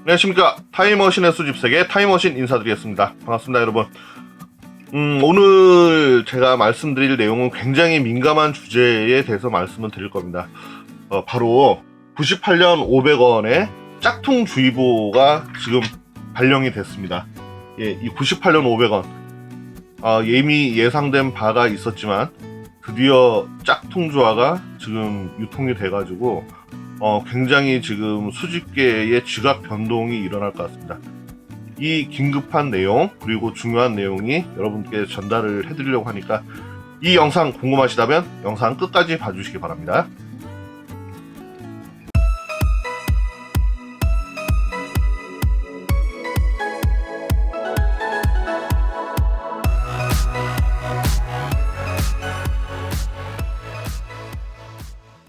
안녕하십니까. 타임머신의 수집세계 타임머신 인사드리겠습니다. 반갑습니다 여러분. 오늘 제가 말씀드릴 내용은 굉장히 민감한 주제에 대해서 말씀을 드릴 겁니다. 바로 98년 500원의 짝퉁주의보가 지금 발령이 됐습니다. 이 98년 500원 이미 예상된 바가 있었지만 드디어 짝퉁주화가 지금 유통이 돼가지고 굉장히 지금 수집계의 지각 변동이 일어날 것 같습니다. 이 긴급한 내용 그리고 중요한 내용이 여러분께 전달을 해드리려고 하니까 이 영상 궁금하시다면 영상 끝까지 봐주시기 바랍니다.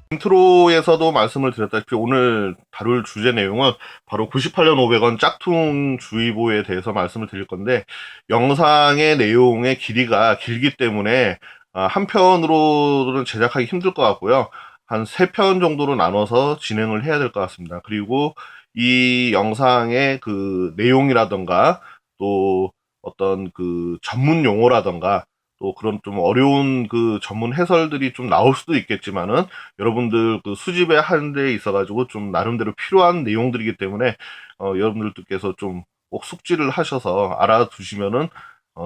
인트로에서도 말씀을 드렸다시피 오늘 다룰 주제 내용은 바로 98년 500원 짝퉁주의보에 대해서 말씀을 드릴 건데, 영상의 내용의 길이가 길기 때문에 한 편으로는 제작하기 힘들 것 같고요. 한 3편 정도로 나눠서 진행을 해야 될 것 같습니다. 그리고 이 영상의 그 내용이라던가 또 어떤 그 전문 용어라던가 또 그런 좀 어려운 그 전문 해설들이 좀 나올 수도 있겠지만은 여러분들 그 수집에 하는 데 있어가지고 좀 나름대로 필요한 내용들이기 때문에 여러분들께서 좀 꼭 숙지를 하셔서 알아두시면은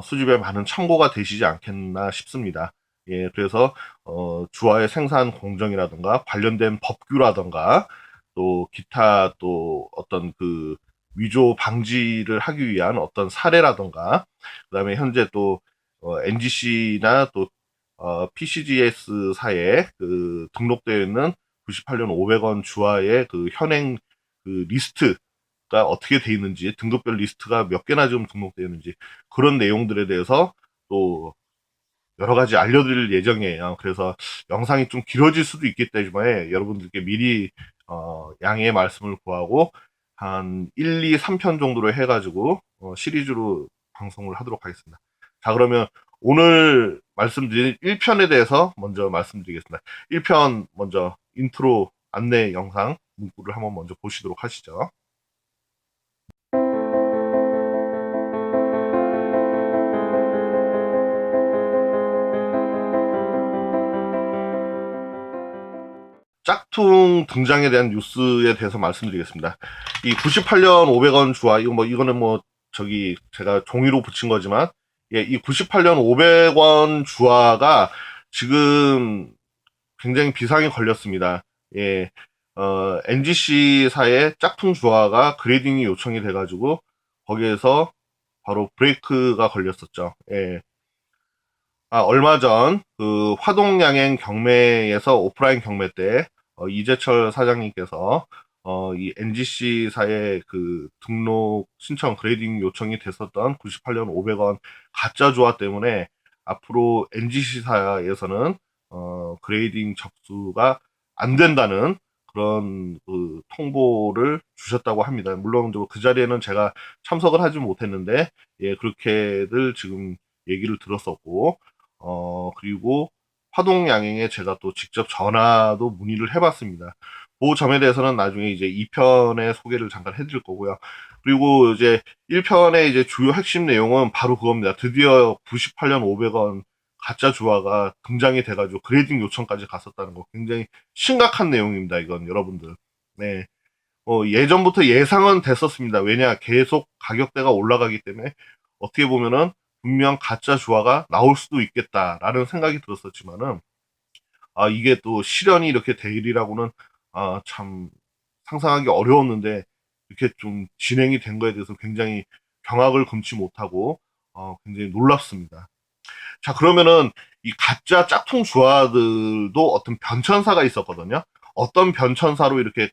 수집에 많은 참고가 되시지 않겠나 싶습니다. 예, 그래서 주화의 생산 공정이라든가 관련된 법규라든가 또 기타 또 어떤 그 위조 방지를 하기 위한 어떤 사례라든가 그다음에 현재 또 NGC나 또 PCGS사에 그 등록되어 있는 98년 500원 주화의 그 현행 그 리스트가 어떻게 되어 있는지, 등급별 리스트가 몇 개나 지금 등록되어 있는지 그런 내용들에 대해서 또 여러 가지 알려드릴 예정이에요. 그래서 영상이 좀 길어질 수도 있기 때문에 여러분들께 미리 양해의 말씀을 구하고 한 1, 2, 3편 정도로 해가지고 시리즈로 방송을 하도록 하겠습니다. 자, 그러면 오늘 말씀드린 1편에 대해서 먼저 말씀드리겠습니다. 1편 먼저 인트로 안내 영상 문구를 한번 먼저 보시도록 하시죠. 짝퉁 등장에 대한 뉴스에 대해서 말씀드리겠습니다. 이 98년 500원 주화, 이거는 저기 제가 종이로 붙인 거지만, 예, 이 98년 500원 주화가 지금 굉장히 비상이 걸렸습니다. 예, NGC사의 짝퉁 주화가 그레이딩이 요청이 돼가지고, 거기에서 바로 브레이크가 걸렸었죠. 예. 얼마 전, 그, 화동양행 경매에서 오프라인 경매 때, 이재철 사장님께서, 이 NGC사의 그 등록 신청 그레이딩 요청이 됐었던 98년 500원 가짜 주화 때문에 앞으로 NGC사에서는, 그레이딩 접수가 안 된다는 그런 그 통보를 주셨다고 합니다. 물론 그 자리에는 제가 참석을 하지 못했는데, 예, 그렇게들 지금 얘기를 들었었고, 그리고 화동양행에 제가 또 직접 전화도 문의를 해봤습니다. 그 점에 대해서는 나중에 이제 2편의 소개를 잠깐 해드릴 거고요. 그리고 이제 1편의 이제 주요 핵심 내용은 바로 그겁니다. 드디어 98년 500원 가짜 주화가 등장이 돼가지고 그레이딩 요청까지 갔었다는 거 굉장히 심각한 내용입니다. 이건 여러분들. 네. 예전부터 예상은 됐었습니다. 왜냐, 계속 가격대가 올라가기 때문에 어떻게 보면은 분명 가짜 주화가 나올 수도 있겠다라는 생각이 들었었지만은, 이게 또 실현이 이렇게 되리라고는, 참 상상하기 어려웠는데, 이렇게 좀 진행이 된 거에 대해서 굉장히 경악을 금치 못하고, 굉장히 놀랍습니다. 자, 그러면은 이 가짜 짝퉁 주화들도 어떤 변천사가 있었거든요. 어떤 변천사로 이렇게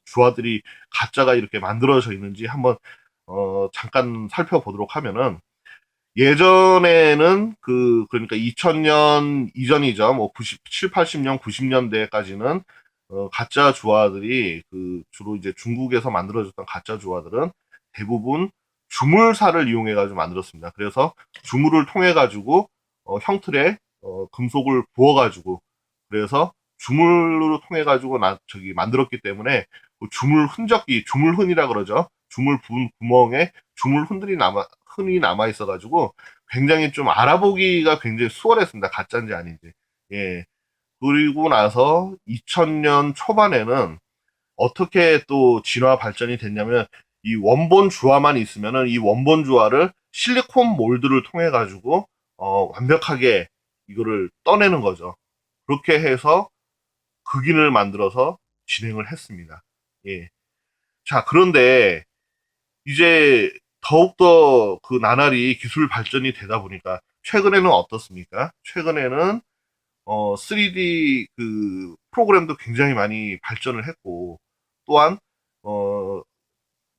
주화들이 가짜가 이렇게 만들어져 있는지 한번 잠깐 살펴보도록 하면은, 예전에는 그러니까 2000년 이전이죠. 뭐 97, 80년, 90년대까지는 가짜 주화들이 주로 이제 중국에서 만들어졌던 가짜 주화들은 대부분 주물사를 이용해 가지고 만들었습니다. 그래서 주물을 통해 가지고 형틀에 금속을 부어 가지고, 그래서 주물로 통해 가지고 저기 만들었기 때문에 그 주물 흔적이 주물흔이라 그러죠. 주물 부은 구멍에 주물 흔히 남아 있어가지고 굉장히 좀 알아보기가 굉장히 수월했습니다. 가짜인지 아닌지. 예. 그리고 나서 2000년 초반에는 어떻게 또 진화 발전이 됐냐면 이 원본 주화만 있으면은 이 원본 주화를 실리콘 몰드를 통해 가지고 완벽하게 이거를 떠내는 거죠. 그렇게 해서 극인을 만들어서 진행을 했습니다. 예. 자, 그런데 이제 더욱더 그 나날이 기술 발전이 되다 보니까 최근에는 어떻습니까? 최근에는 3D 그 프로그램도 굉장히 많이 발전을 했고 또한 어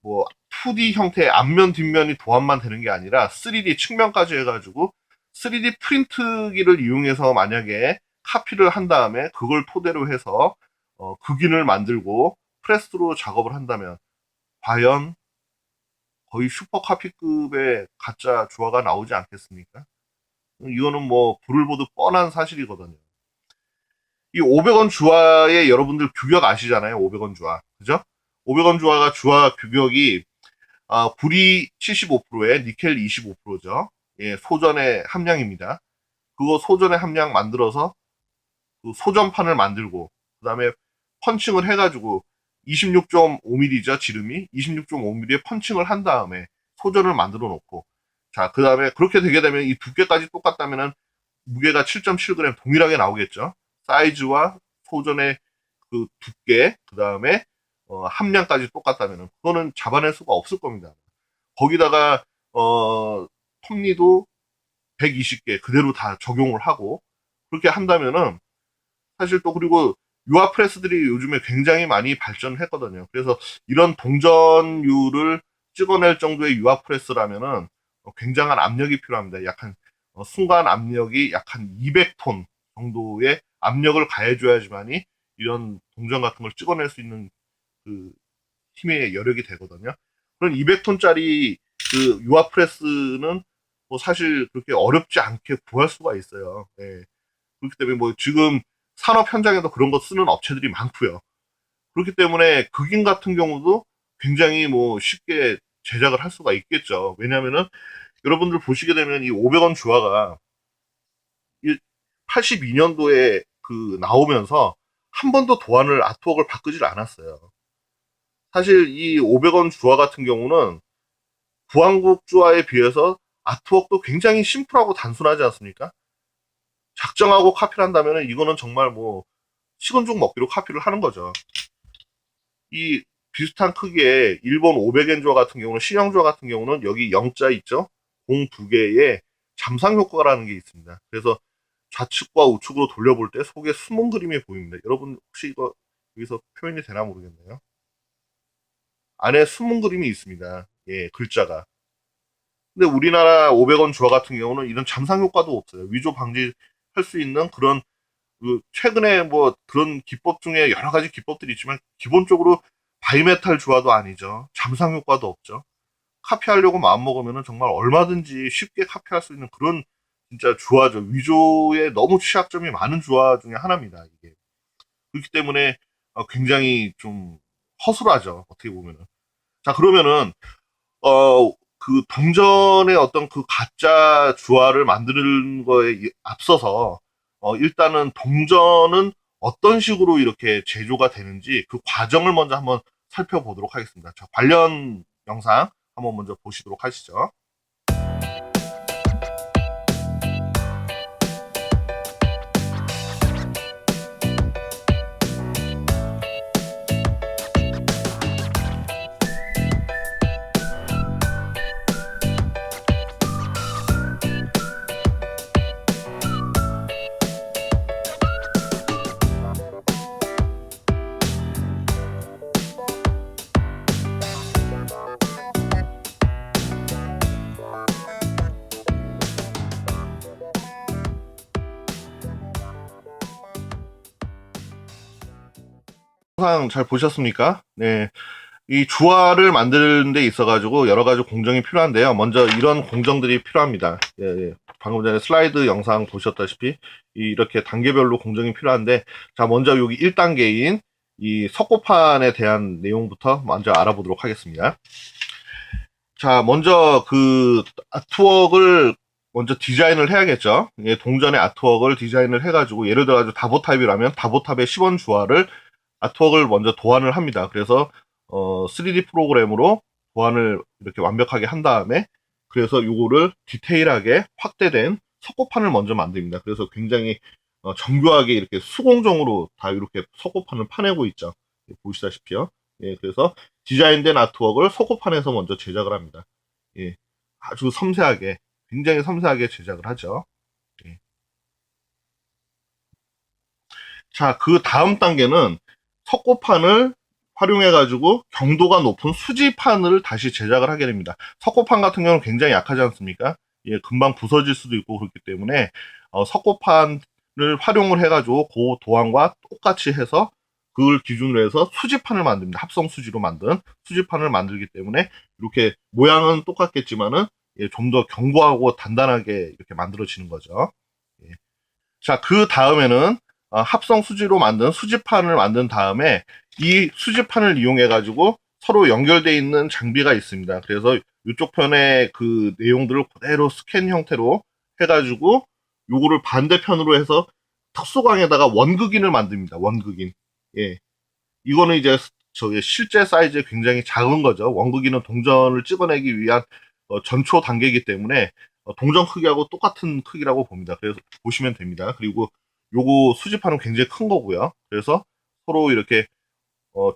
뭐 2D 형태의 앞면 뒷면이 도안만 되는 게 아니라 3D 측면까지 해가지고 3D 프린트기를 이용해서 만약에 카피를 한 다음에 그걸 토대로 해서 극인을 만들고 프레스로 작업을 한다면 과연 거의 슈퍼 카피급의 가짜 주화가 나오지 않겠습니까? 이거는 뭐 불을 보듯 뻔한 사실이거든요. 이 500원 주화의 여러분들 규격 아시잖아요. 500원 주화. 그죠? 500원 주화가 주화 규격이 구리 75%에 니켈 25%죠. 예, 소전의 함량입니다. 그거 소전의 함량 만들어서 그 소전판을 만들고 그다음에 펀칭을 해가지고 26.5mm죠 지름이 26.5mm에 펀칭을 한 다음에 소전을 만들어 놓고 자 그다음에 그렇게 되게 되면 이 두께까지 똑같다면은 무게가 7.7g 동일하게 나오겠죠. 사이즈와 소전의 그 두께 그다음에 함량까지 똑같다면은 그거는 잡아낼 수가 없을 겁니다. 거기다가 톱니도 120개 그대로 다 적용을 하고 그렇게 한다면은 사실 또 그리고 유아 프레스들이 요즘에 굉장히 많이 발전을 했거든요. 그래서 이런 동전율을 찍어낼 정도의 유아 프레스라면은 굉장한 압력이 필요합니다. 약한 순간 압력이 약 한 200톤 정도의 압력을 가해줘야지만이 이런 동전 같은 걸 찍어낼 수 있는 그 힘의 여력이 되거든요. 그런 200톤짜리 그 유아 프레스는 뭐 사실 그렇게 어렵지 않게 구할 수가 있어요. 예. 그렇기 때문에 뭐 지금 산업 현장에도 그런 거 쓰는 업체들이 많고요. 그렇기 때문에 극인 같은 경우도 굉장히 뭐 쉽게 제작을 할 수가 있겠죠. 왜냐면은 여러분들 보시게 되면 이 500원 주화가 82년도에 그 나오면서 한 번도 도안을 아트웍을 바꾸질 않았어요. 사실 이 500원 주화 같은 경우는 구한국 주화에 비해서 아트웍도 굉장히 심플하고 단순하지 않습니까? 작정하고 카피를 한다면 이거는 정말 뭐 식은 죽 먹기로 카피를 하는 거죠. 이 비슷한 크기의 일본 500엔 주화 같은 경우는 신형 주화 같은 경우는 여기 0자 있죠? 공 두 개의 잠상 효과라는 게 있습니다. 그래서 좌측과 우측으로 돌려볼 때 속에 숨은 그림이 보입니다. 여러분 혹시 이거 여기서 표현이 되나 모르겠네요. 안에 숨은 그림이 있습니다. 예, 글자가. 근데 우리나라 500원 주화 같은 경우는 이런 잠상 효과도 없어요. 위조 방지할 수 있는 그런 그 최근에 뭐 그런 기법 중에 여러 가지 기법들이 있지만 기본적으로 바이메탈 주화도 아니죠. 잠상 효과도 없죠. 카피하려고 마음먹으면 정말 얼마든지 쉽게 카피할 수 있는 그런 진짜 주화죠. 위조에 너무 취약점이 많은 주화 중에 하나입니다. 이게. 그렇기 때문에 굉장히 좀 허술하죠. 어떻게 보면은. 자, 그러면은 그 동전의 어떤 그 가짜 주화를 만드는 거에 앞서서 일단은 동전은 어떤 식으로 이렇게 제조가 되는지 그 과정을 먼저 한번 살펴보도록 하겠습니다. 자, 관련 영상 한번 먼저 보시도록 하시죠. 영상 잘 보셨습니까? 네. 이 주화를 만드는 데 있어가지고 여러 가지 공정이 필요한데요. 먼저 이런 공정들이 필요합니다. 예, 예. 방금 전에 슬라이드 영상 보셨다시피 이렇게 단계별로 공정이 필요한데 자, 먼저 여기 1단계인 이 석고판에 대한 내용부터 먼저 알아보도록 하겠습니다. 자, 먼저 그 아트웍을 먼저 디자인을 해야겠죠. 예, 동전의 아트웍을 디자인을 해가지고, 예를 들어 다보탑이라면 다보탑의 10원 주화를 아트웍을 먼저 도안을 합니다. 그래서 3D 프로그램으로 도안을 이렇게 완벽하게 한 다음에, 그래서 요거를 디테일하게 확대된 석고판을 먼저 만듭니다. 그래서 굉장히 정교하게 이렇게 수공정으로 다 이렇게 석고판을 파내고 있죠. 예, 보시다시피요. 예, 그래서 디자인된 아트웍을 석고판에서 먼저 제작을 합니다. 예, 아주 섬세하게, 굉장히 섬세하게 제작을 하죠. 예. 자, 그 다음 단계는 석고판을 활용해가지고 경도가 높은 수지판을 다시 제작을 하게 됩니다. 석고판 같은 경우는 굉장히 약하지 않습니까? 예, 금방 부서질 수도 있고 그렇기 때문에 석고판을 활용을 해가지고 그 도안과 똑같이 해서 그걸 기준으로 해서 수지판을 만듭니다. 합성 수지로 만든 수지판을 만들기 때문에 이렇게 모양은 똑같겠지만은 예, 좀 더 견고하고 단단하게 이렇게 만들어지는 거죠. 예. 자, 그 다음에는 합성 수지로 만든 수지판을 만든 다음에 이 수지판을 이용해 가지고 서로 연결되어 있는 장비가 있습니다. 그래서 이쪽 편에 그 내용들을 그대로 스캔 형태로 해가지고 요거를 반대편으로 해서 특수광에다가 원극인을 만듭니다. 원극인. 예. 이거는 이제 저기 실제 사이즈에 굉장히 작은 거죠. 원극인은 동전을 찍어내기 위한 전초 단계이기 때문에 동전 크기하고 똑같은 크기라고 봅니다. 그래서 보시면 됩니다. 그리고 요거 수집하는 굉장히 큰 거고요. 그래서 서로 이렇게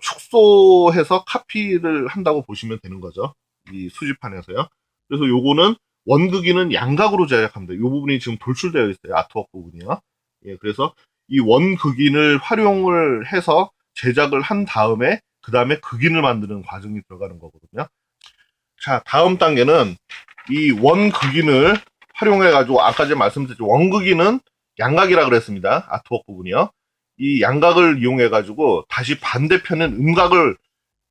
축소해서 카피를 한다고 보시면 되는 거죠. 이 수집판에서요. 그래서 요거는 원극인은 양각으로 제작합니다. 이 부분이 지금 돌출되어 있어요. 아트웍 부분이요. 예, 그래서 이 원극인을 활용을 해서 제작을 한 다음에 그 다음에 극인을 만드는 과정이 들어가는 거거든요. 자, 다음 단계는 이 원극인을 활용해 가지고 아까 제가 말씀드렸죠. 원극인은 양각이라 그랬습니다. 아트웍 부분이요. 이 양각을 이용해 가지고 다시 반대편은 음각을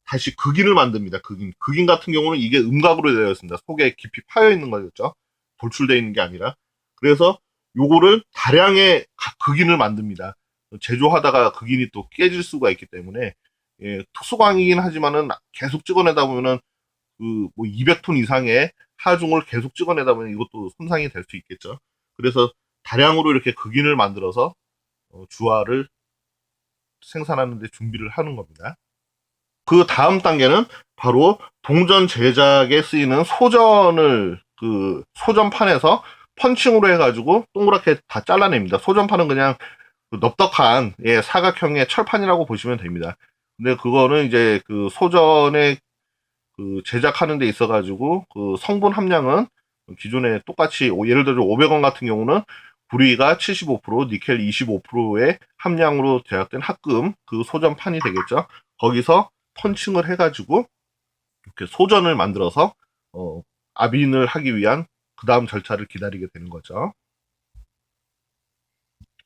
다시 극인을 만듭니다. 극인. 극인 같은 경우는 이게 음각으로 되어 있습니다. 속에 깊이 파여 있는 거겠죠. 돌출되어 있는 게 아니라. 그래서 요거를 다량의 극인을 만듭니다. 제조하다가 극인이 또 깨질 수가 있기 때문에 예, 특수광이긴 하지만은 계속 찍어내다 보면은 그 뭐 200톤 이상의 하중을 계속 찍어내다 보면 이것도 손상이 될 수 있겠죠. 그래서 다량으로 이렇게 극인을 만들어서 주화를 생산하는 데 준비를 하는 겁니다. 그 다음 단계는 바로 동전 제작에 쓰이는 소전을 그 소전판에서 펀칭으로 해가지고 동그랗게 다 잘라냅니다. 소전판은 그냥 그 넓적한 예, 사각형의 철판이라고 보시면 됩니다. 근데 그거는 이제 그 소전의 그 제작하는 데 있어가지고 그 성분 함량은 기존에 똑같이 예를 들어 500원 같은 경우는 구리가 75%, 니켈 25%의 함량으로 제작된 합금 그 소전판이 되겠죠. 거기서 펀칭을 해가지고 이렇게 소전을 만들어서 압인을 하기 위한 그 다음 절차를 기다리게 되는 거죠.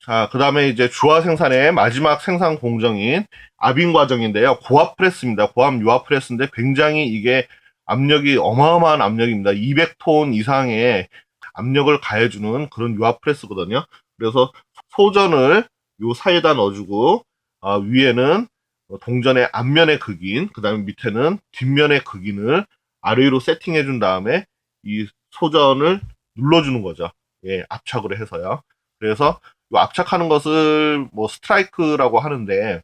자, 그 다음에 이제 주화 생산의 마지막 생산 공정인 압인 과정인데요. 고압 프레스입니다. 고압 유압 프레스인데 굉장히 이게 압력이 어마어마한 압력입니다. 200톤 이상의 압력을 가해주는 그런 유압 프레스거든요. 그래서 소전을 요 사이에다 넣어주고 위에는 동전의 앞면의 극인, 그 다음에 밑에는 뒷면의 극인을 아래로 세팅해준 다음에 이 소전을 눌러주는 거죠. 예, 압착으로 해서요. 그래서 압착하는 것을 뭐 스트라이크라고 하는데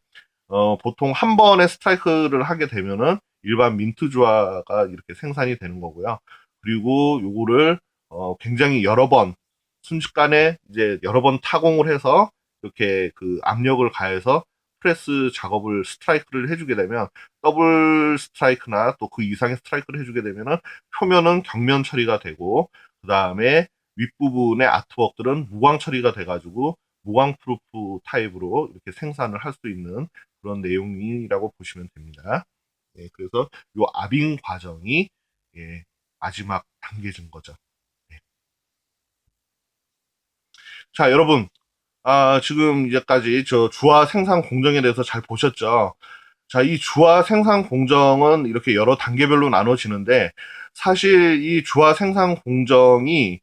보통 한 번에 스트라이크를 하게 되면은 일반 민트 주화가 이렇게 생산이 되는 거고요. 그리고 요거를 굉장히 여러 번 순식간에 이제 여러 번 타공을 해서 이렇게 그 압력을 가해서 프레스 작업을 스트라이크를 해주게 되면 더블 스트라이크나 또 그 이상의 스트라이크를 해주게 되면은 표면은 경면 처리가 되고 그 다음에 윗부분의 아트웍들은 무광 처리가 돼가지고 무광 프루프 타입으로 이렇게 생산을 할 수 있는 그런 내용이라고 보시면 됩니다. 예, 그래서 이 압인 과정이 예, 마지막 단계인 거죠. 예. 자, 여러분, 지금 이제까지 저 주화 생산 공정에 대해서 잘 보셨죠? 자, 이 주화 생산 공정은 이렇게 여러 단계별로 나눠지는데 사실 이 주화 생산 공정이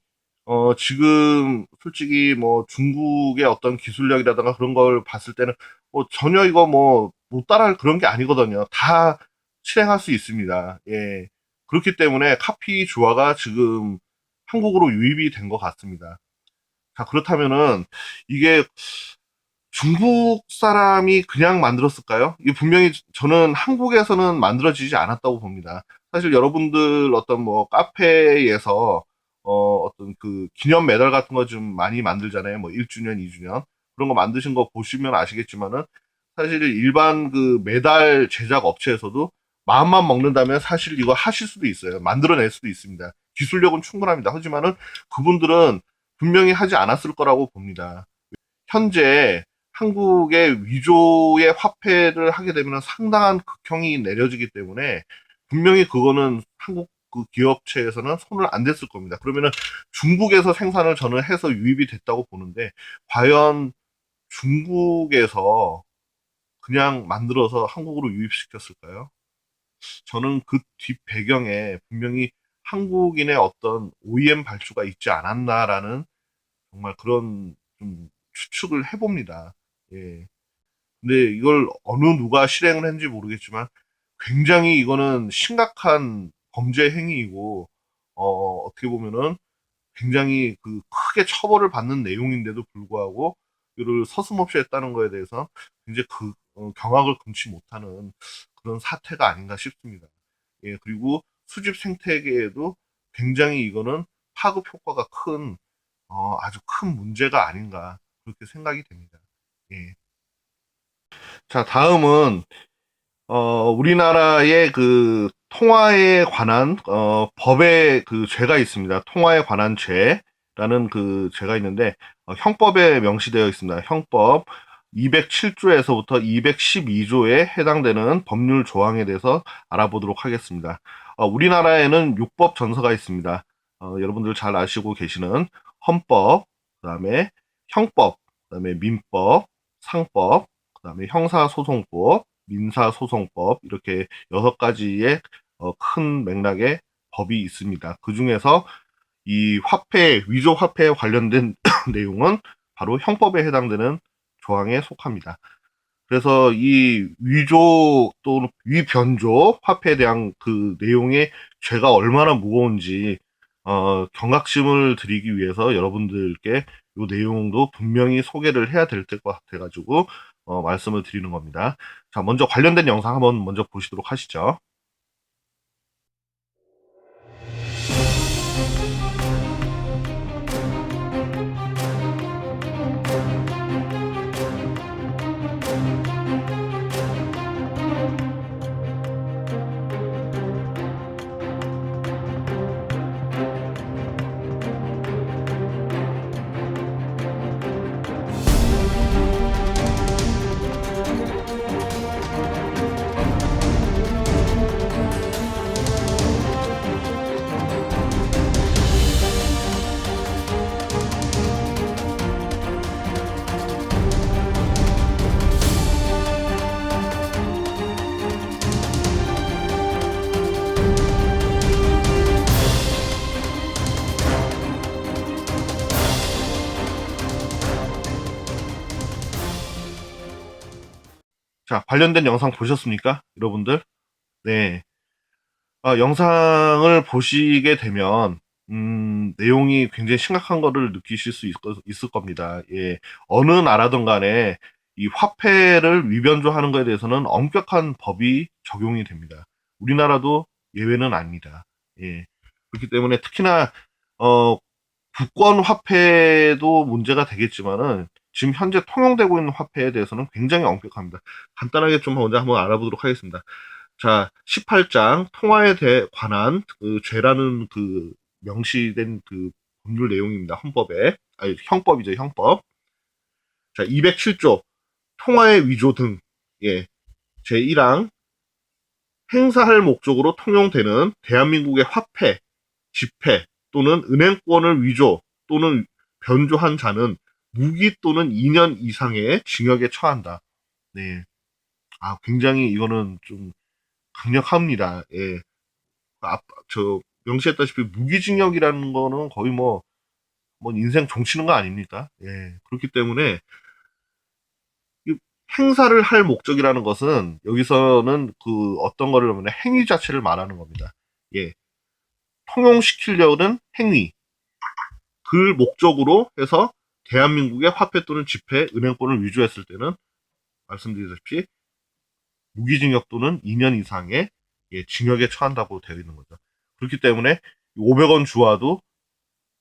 지금 솔직히 뭐 중국의 어떤 기술력이라든가 그런 걸 봤을 때는 뭐 전혀 이거 뭐 못 따라할 그런 게 아니거든요. 다 실행할 수 있습니다. 예. 그렇기 때문에 카피 주화가 지금 한국으로 유입이 된 것 같습니다. 자, 그렇다면은 이게 중국 사람이 그냥 만들었을까요? 이게 분명히 저는 한국에서는 만들어지지 않았다고 봅니다. 사실 여러분들 어떤 뭐 카페에서 어떤 그 기념 메달 같은 거 좀 많이 만들잖아요. 뭐 1주년, 2주년 그런 거 만드신 거 보시면 아시겠지만은 사실 일반 그 메달 제작 업체에서도 마음만 먹는다면 사실 이거 하실 수도 있어요. 만들어낼 수도 있습니다. 기술력은 충분합니다. 하지만은 그분들은 분명히 하지 않았을 거라고 봅니다. 현재 한국의 위조의 화폐를 하게 되면 상당한 극형이 내려지기 때문에 분명히 그거는 한국 그 기업체에서는 손을 안 댔을 겁니다. 그러면은 중국에서 생산을 저는 해서 유입이 됐다고 보는데 과연 중국에서 그냥 만들어서 한국으로 유입시켰을까요? 저는 그 뒷 배경에 분명히 한국인의 어떤 OEM 발주가 있지 않았나라는 정말 그런 좀 추측을 해봅니다. 예. 근데 이걸 어느 누가 실행을 했는지 모르겠지만 굉장히 이거는 심각한 범죄 행위이고 어떻게 보면은 굉장히 그 크게 처벌을 받는 내용인데도 불구하고 이를 서슴없이 했다는 거에 대해서 굉장히 경악을 금치 못하는 그런 사태가 아닌가 싶습니다. 예, 그리고 수집 생태계에도 굉장히 이거는 파급 효과가 큰 아주 큰 문제가 아닌가 그렇게 생각이 됩니다. 예. 자, 다음은 우리나라의 그 통화에 관한 법의 그 죄가 있습니다. 통화에 관한 죄라는 그 죄가 있는데 형법에 명시되어 있습니다. 형법 207조에서부터 212조에 해당되는 법률 조항에 대해서 알아보도록 하겠습니다. 우리나라에는 육법 전서가 있습니다. 여러분들 잘 아시고 계시는 헌법, 그다음에 형법, 그다음에 민법, 상법, 그다음에 형사소송법, 민사소송법 이렇게 6가지의 큰 맥락의 법이 있습니다. 그 중에서 이 화폐, 위조 화폐에 관련된 내용은 바로 형법에 해당되는 조항에 속합니다. 그래서 이 위조 또는 위변조 화폐에 대한 그 내용의 죄가 얼마나 무거운지 경각심을 드리기 위해서 여러분들께 이 내용도 분명히 소개를 해야 될 것 같아가지고 말씀을 드리는 겁니다. 자, 먼저 관련된 영상 한번 먼저 보시도록 하시죠. 자, 관련된 영상 보셨습니까? 여러분들? 네. 영상을 보시게 되면, 내용이 굉장히 심각한 거를 느끼실 수 있을 겁니다. 예. 어느 나라든 간에 이 화폐를 위변조하는 것에 대해서는 엄격한 법이 적용이 됩니다. 우리나라도 예외는 아닙니다. 예. 그렇기 때문에 특히나, 어, 국권 화폐도 문제가 되겠지만은, 지금 현재 통용되고 있는 화폐에 대해서는 굉장히 엄격합니다. 간단하게 좀 먼저 한번 알아보도록 하겠습니다. 자, 18장 통화에 관한 그 죄라는 그 명시된 그 법률 내용입니다. 헌법에. 아니, 형법이죠, 형법. 자, 207조 통화의 위조 등. 예. 제1항 행사할 목적으로 통용되는 대한민국의 화폐, 지폐 또는 은행권을 위조 또는 변조한 자는 무기 또는 2년 이상의 징역에 처한다. 네. 굉장히 이거는 좀 강력합니다. 예. 명시했다시피 무기징역이라는 거는 거의 뭐 인생 종치는 거 아닙니까? 예. 그렇기 때문에 행사를 할 목적이라는 것은 여기서는 그 어떤 거를 보면 행위 자체를 말하는 겁니다. 예. 통용시키려는 행위, 그 목적으로 해서 대한민국의 화폐 또는 지폐, 은행권을 위조했을 때는 말씀드리다시피 무기징역 또는 2년 이상의 징역에 처한다고 되어 있는 거죠. 그렇기 때문에 500원 주화도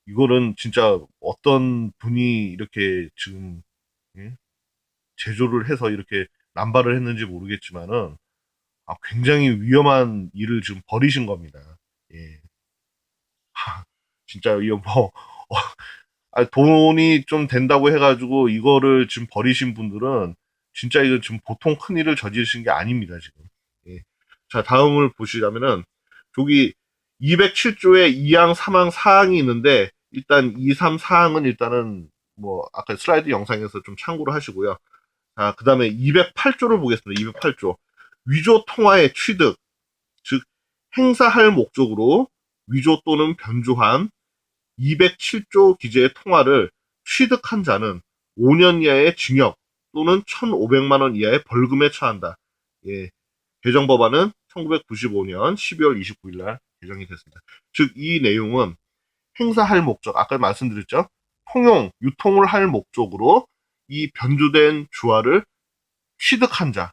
이거는 진짜 어떤 분이 이렇게 지금 제조를 해서 이렇게 남발을 했는지 모르겠지만은 굉장히 위험한 일을 지금 벌이신 겁니다. 예. 진짜 이거 뭐 돈이 좀 된다고 해가지고 이거를 지금 버리신 분들은 진짜 이거 지금 보통 큰 일을 저지르신 게 아닙니다, 지금. 예. 자, 다음을 보시자면은, 저기 207조에 2항, 3항, 4항이 있는데, 일단 2, 3, 4항은 일단은 뭐, 아까 슬라이드 영상에서 좀 참고를 하시고요. 자, 그 다음에 208조를 보겠습니다. 208조. 위조 통화의 취득, 즉, 행사할 목적으로 위조 또는 변조한 207조 기재의 통화를 취득한 자는 5년 이하의 징역 또는 1,500만 원 이하의 벌금에 처한다. 예. 개정 법안은 1995년 12월 29일 날 개정이 됐습니다. 즉, 이 내용은 행사할 목적, 아까 말씀드렸죠? 통용, 유통을 할 목적으로 이 변조된 주화를 취득한 자.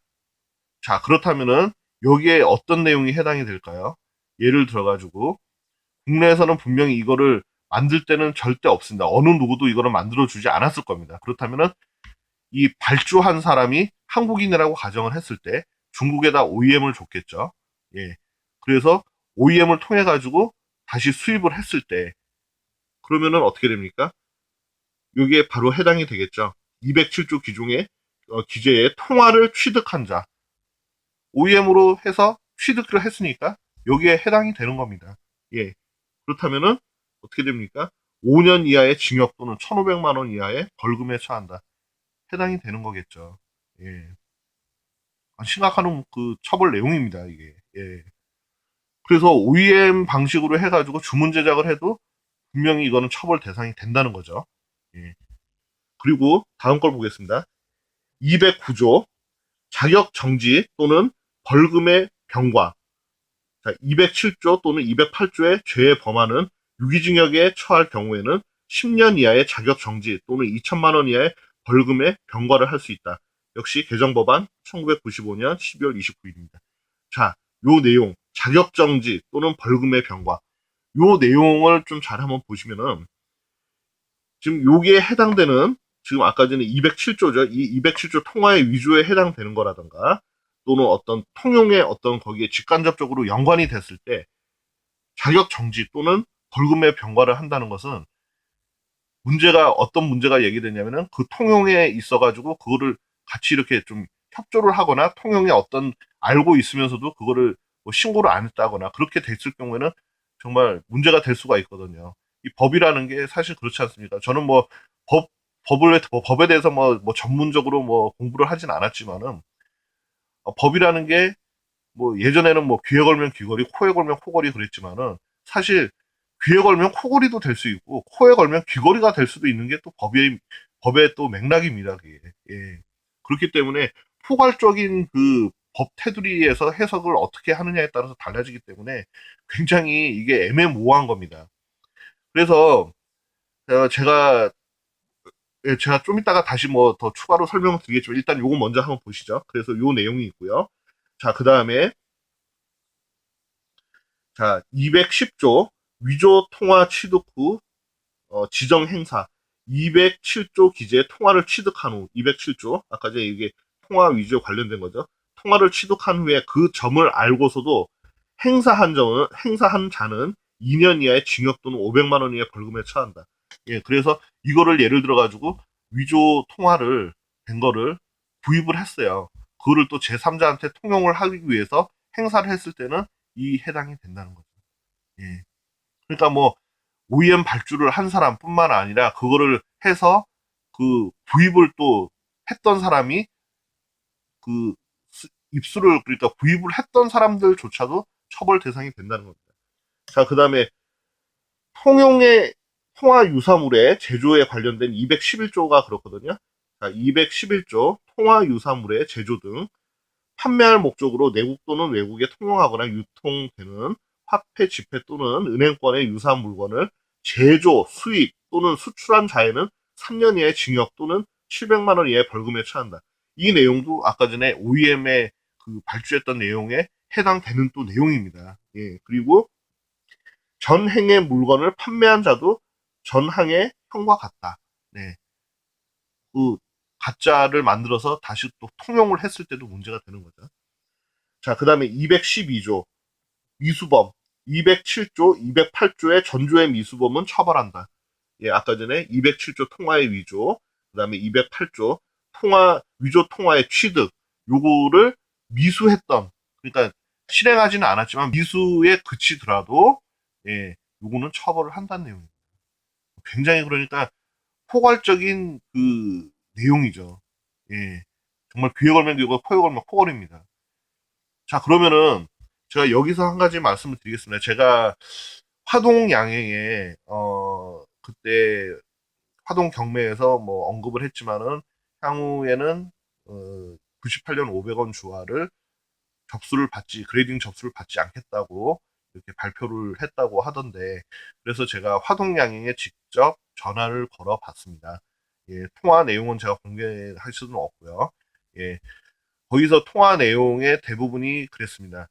자, 그렇다면은 여기에 어떤 내용이 해당이 될까요? 예를 들어가지고 국내에서는 분명히 이거를 만들 때는 절대 없습니다. 어느 누구도 이거를 만들어 주지 않았을 겁니다. 그렇다면은 이 발주한 사람이 한국인이라고 가정을 했을 때 중국에다 OEM을 줬겠죠. 예. 그래서 OEM을 통해 가지고 다시 수입을 했을 때 그러면은 어떻게 됩니까? 여기에 바로 해당이 되겠죠. 207조 기종의 기재의 통화를 취득한 자 OEM으로 해서 취득을 했으니까 여기에 해당이 되는 겁니다. 예. 그렇다면은 어떻게 됩니까? 5년 이하의 징역 또는 1,500만 원 이하의 벌금에 처한다. 해당이 되는 거겠죠. 예. 심각한 그 처벌 내용입니다, 이게. 예. 그래서 OEM 방식으로 해가지고 주문 제작을 해도 분명히 이거는 처벌 대상이 된다는 거죠. 예. 그리고 다음 걸 보겠습니다. 209조 자격 정지 또는 벌금의 병과. 자, 207조 또는 208조의 죄의 범하는 유기징역에 처할 경우에는 10년 이하의 자격 정지 또는 2천만 원 이하의 벌금에 병과를 할 수 있다. 역시 개정법안 1995년 12월 29일입니다. 자, 요 내용 자격 정지 또는 벌금의 병과 요 내용을 좀 잘 한번 보시면은 지금 여기에 해당되는 지금 아까 전에 207조죠. 이 207조 통화의 위조에 해당되는 거라던가 또는 어떤 통용의 어떤 거기에 직간접적으로 연관이 됐을 때 자격 정지 또는 벌금의 병과를 한다는 것은 문제가 어떤 문제가 얘기되냐면은 그 통용에 있어가지고 그거를 같이 이렇게 좀 협조를 하거나 통용에 어떤 알고 있으면서도 그거를 뭐 신고를 안 했다거나 그렇게 됐을 경우에는 정말 문제가 될 수가 있거든요. 이 법이라는 게 사실 그렇지 않습니까? 저는 뭐 법, 법에 대해서 뭐 전문적으로 뭐 공부를 하진 않았지만은 법이라는 게 뭐 예전에는 뭐 귀에 걸면 귀걸이, 코에 걸면 코걸이 그랬지만은 사실 귀에 걸면 코걸이도 될 수 있고 코에 걸면 귀걸이가 될 수도 있는 게 또 법의 또 맥락입니다. 그게. 예. 그렇기 때문에 포괄적인 그 법 테두리에서 해석을 어떻게 하느냐에 따라서 달라지기 때문에 굉장히 이게 애매모호한 겁니다. 그래서 제가 제가 좀 이따가 다시 뭐 더 추가로 설명을 드리겠지만 일단 요거 먼저 한번 보시죠. 그래서 요 내용이 있고요. 자, 그 다음에 자, 210조 위조 통화 취득 후 지정 행사 207조 기재 통화를 취득한 후 207조 아까 전에 이게 통화 위조 관련된 거죠. 통화를 취득한 후에 그 점을 알고서도 행사한 자는 2년 이하의 징역 또는 500만 원 이하의 벌금에 처한다. 예, 그래서 이거를 예를 들어 가지고 위조 통화를 된 거를 구입을 했어요. 그거를 또 제3자한테 통용을 하기 위해서 행사를 했을 때는 이 해당이 된다는 거죠. 예. 그러니까 뭐 OEM 발주를 한 사람뿐만 아니라 그거를 해서 그 구입을 또 했던 사람이 그 입수를 그러니까 구입을 했던 사람들조차도 처벌 대상이 된다는 겁니다. 자, 그다음에 통용의 통화 유사물의 제조에 관련된 211조가 그렇거든요. 자, 211조 통화 유사물의 제조 등 판매할 목적으로 내국 또는 외국에 통용하거나 유통되는 화폐, 지폐 또는 은행권의 유사한 물건을 제조, 수입 또는 수출한 자에는 3년 이하의 징역 또는 700만 원 이하의 벌금에 처한다. 이 내용도 아까 전에 OEM에 그 발주했던 내용에 해당되는 또 내용입니다. 예, 그리고 전행의 물건을 판매한 자도 전항의 형과 같다. 네, 그 가짜를 만들어서 다시 또 통용을 했을 때도 문제가 되는 거죠. 자, 그 다음에 212조 미수범, 207조, 208조의 전조의 미수범은 처벌한다. 예, 아까 전에 207조 통화의 위조, 그 다음에 208조 위조 통화의 취득, 요거를 미수했던, 그러니까 실행하지는 않았지만 미수에 그치더라도, 예, 요거는 처벌을 한다는 내용입니다. 굉장히 그러니까 포괄적인 그 내용이죠. 예. 정말 귀에 걸면 귀고 코에 걸면 코걸입니다. 자, 그러면은 제가 여기서 한 가지 말씀을 드리겠습니다. 제가 화동 양행에 그때 화동 경매에서 뭐 언급을 했지만은 향후에는 98년 500원 주화를 그레이딩 접수를 받지 않겠다고 이렇게 발표를 했다고 하던데, 그래서 제가 화동 양행에 직접 전화를 걸어 봤습니다. 예, 통화 내용은 제가 공개할 수는 없고요. 예, 거기서 통화 내용의 대부분이 그랬습니다.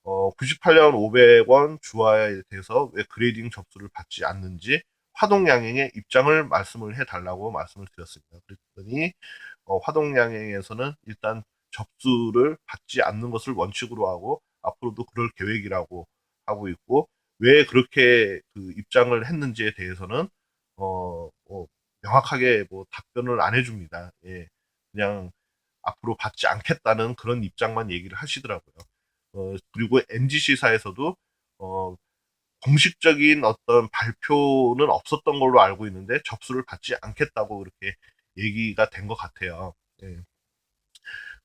98년 500원 주화에 대해서 왜 그레이딩 접수를 받지 않는지 화동양행의 입장을 말씀을 해달라고 말씀을 드렸습니다. 그랬더니 화동양행에서는 일단 접수를 받지 않는 것을 원칙으로 하고 앞으로도 그럴 계획이라고 하고 있고, 왜 그렇게 그 입장을 했는지에 대해서는 명확하게 뭐 답변을 안 해줍니다. 예, 그냥 앞으로 받지 않겠다는 그런 입장만 얘기를 하시더라고요. 그리고 NGC사에서도 어, 공식적인 어떤 발표는 없었던 걸로 알고 있는데 접수를 받지 않겠다고 그렇게 얘기가 된 것 같아요. 예.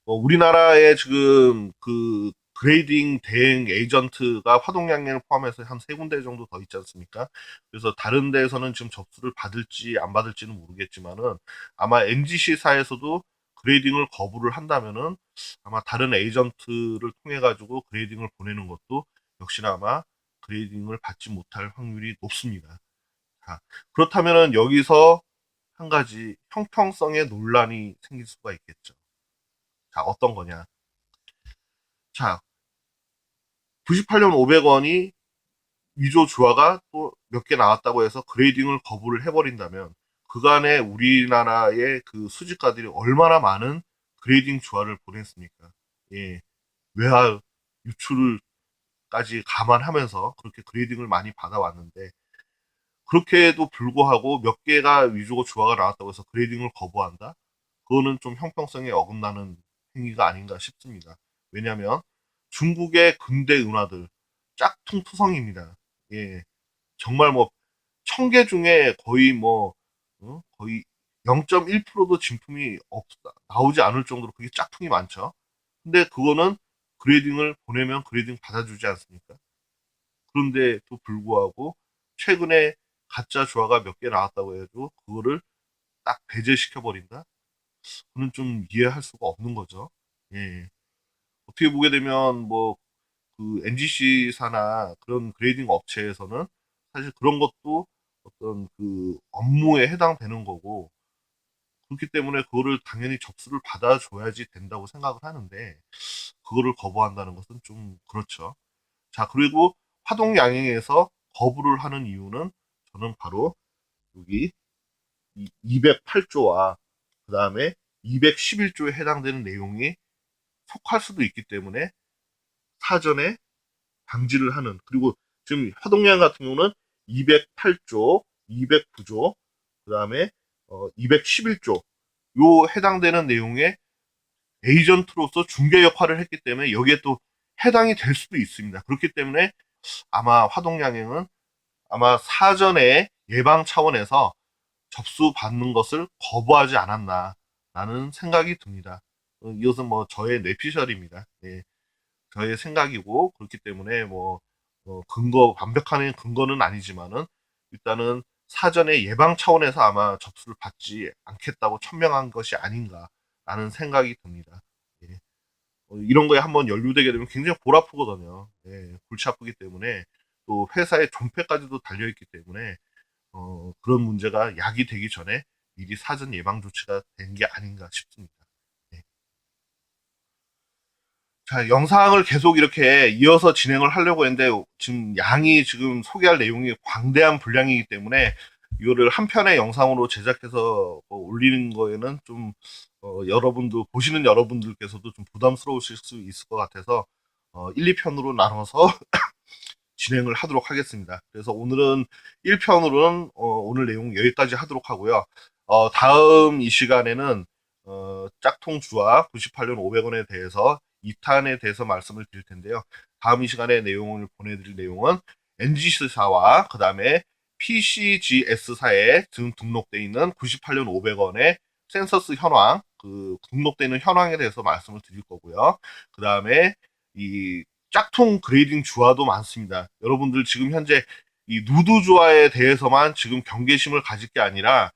우리나라에 지금 그 그레이딩 대행 에이전트가 화동양행을 포함해서 한 세 군데 정도 더 있지 않습니까? 그래서 다른 데에서는 지금 접수를 받을지 안 받을지는 모르겠지만은 아마 NGC사에서도 그레이딩을 거부를 한다면은 아마 다른 에이전트를 통해 가지고 그레이딩을 보내는 것도 역시나 아마 그레이딩을 받지 못할 확률이 높습니다. 자, 그렇다면은 여기서 한 가지 형평성의 논란이 생길 수가 있겠죠. 자, 어떤 거냐? 자, 98년 500원이 위조 주화가 또 몇 개 나왔다고 해서 그레이딩을 거부를 해버린다면 그간에 우리나라의 그 수집가들이 얼마나 많은 그레이딩 주화를 보냈습니까? 예, 외화 유출까지 감안하면서 그렇게 그레이딩을 많이 받아왔는데, 그렇게도 불구하고 몇 개가 위조 주화가 나왔다고 해서 그레이딩을 거부한다? 그거는 좀 형평성에 어긋나는 행위가 아닌가 싶습니다. 왜냐하면 중국의 근대 은화들 짝퉁 투성입니다. 예, 정말 뭐 1000개 중에 거의 뭐 거의 0.1%도 진품이 나오지 않을 정도로 그게 짝퉁이 많죠. 근데 그거는 그레이딩을 보내면 그레이딩 받아주지 않습니까? 그런데도 불구하고 최근에 가짜 주화가 몇 개 나왔다고 해도 그거를 딱 배제시켜 버린다? 그는 좀 이해할 수가 없는 거죠. 예. 어떻게 보게 되면 뭐 그 NGC사나 그런 그레이딩 업체에서는 사실 그런 것도 어떤 그 업무에 해당되는 거고, 그렇기 때문에 그거를 당연히 접수를 받아줘야지 된다고 생각을 하는데 그거를 거부한다는 것은 좀 그렇죠. 자, 그리고 화동 양행에서 거부를 하는 이유는 저는 바로 여기 208조와 그 다음에 211조에 해당되는 내용이 속할 수도 있기 때문에 사전에 방지를 하는, 그리고 지금 화동양 같은 경우는 208조, 209조, 그 다음에 211조 요 해당되는 내용에 에이전트로서 중개 역할을 했기 때문에 여기에 또 해당이 될 수도 있습니다. 그렇기 때문에 아마 화동양행은 아마 사전에 예방 차원에서 접수받는 것을 거부하지 않았나라는 생각이 듭니다. 이것은 뭐 저의 뇌피셜입니다. 네. 저의 생각이고, 그렇기 때문에 뭐 완벽한 근거는 아니지만은 일단은 사전에 예방 차원에서 아마 접수를 받지 않겠다고 천명한 것이 아닌가라는 생각이 듭니다. 예. 이런 거에 한번 연루되게 되면 굉장히 골 아프거든요. 예, 골치 아프기 때문에 또 회사의 존폐까지도 달려있기 때문에 그런 문제가 야기되기 전에 미리 사전 예방 조치가 된 게 아닌가 싶습니다. 네. 자, 영상을 계속 이렇게 이어서 진행을 하려고 했는데 지금 양이 지금 소개할 내용이 광대한 분량이기 때문에 이거를 한 편의 영상으로 제작해서 올리는 거에는 좀 여러분들 보시는 여러분들께서도 좀 부담스러우실 수 있을 것 같아서 1, 2편으로 나눠서 진행을 하도록 하겠습니다. 그래서 오늘은 1편으로는 오늘 내용 여기까지 하도록 하고요. 다음 이 시간에는 짝퉁 주화 98년 500원에 대해서 2탄에 대해서 말씀을 드릴 텐데요. 다음 이 시간에 내용을 보내드릴 내용은 NGS사와 그 다음에 PCGS사에 지금 등록되어 있는 98년 500원의 센서스 현황, 그 등록되는 현황에 대해서 말씀을 드릴 거고요. 그 다음에 이 짝퉁 그레이딩 주화도 많습니다. 여러분들 지금 현재 이 누드 주화에 대해서만 지금 경계심을 가질 게 아니라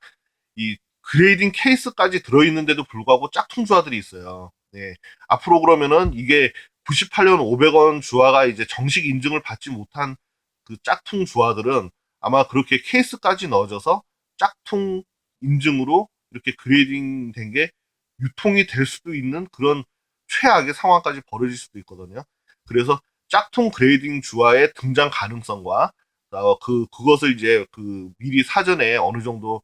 이 그레이딩 케이스까지 들어있는데도 불구하고 짝퉁 주화들이 있어요. 네. 앞으로 그러면은 이게 98년 500원 주화가 이제 정식 인증을 받지 못한 그 짝퉁 주화들은 아마 그렇게 케이스까지 넣어져서 짝퉁 인증으로 이렇게 그레이딩 된 게 유통이 될 수도 있는 그런 최악의 상황까지 벌어질 수도 있거든요. 그래서 짝퉁 그레이딩 주화의 등장 가능성과 그것을 이제 그 미리 사전에 어느 정도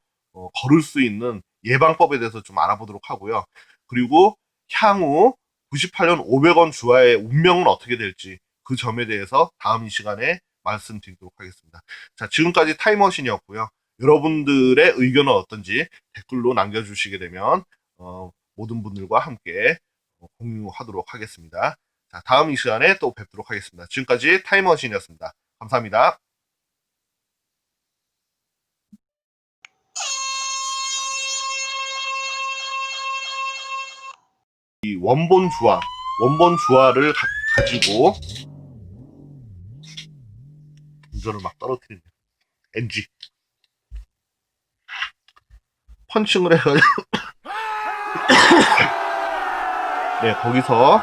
걸을 수 있는 예방법에 대해서 좀 알아보도록 하고요. 그리고 향후 98년 500원 주화의 운명은 어떻게 될지 그 점에 대해서 다음 이 시간에 말씀드리도록 하겠습니다. 자, 지금까지 타임머신이었고요. 여러분들의 의견은 어떤지 댓글로 남겨주시게 되면 모든 분들과 함께 공유하도록 하겠습니다. 자, 다음 이 시간에 또 뵙도록 하겠습니다. 지금까지 타임머신이었습니다. 감사합니다. 이 원본 주화를 가지고 운전을 막 떨어뜨리는 NG 펀칭을 해가지고 네, 거기서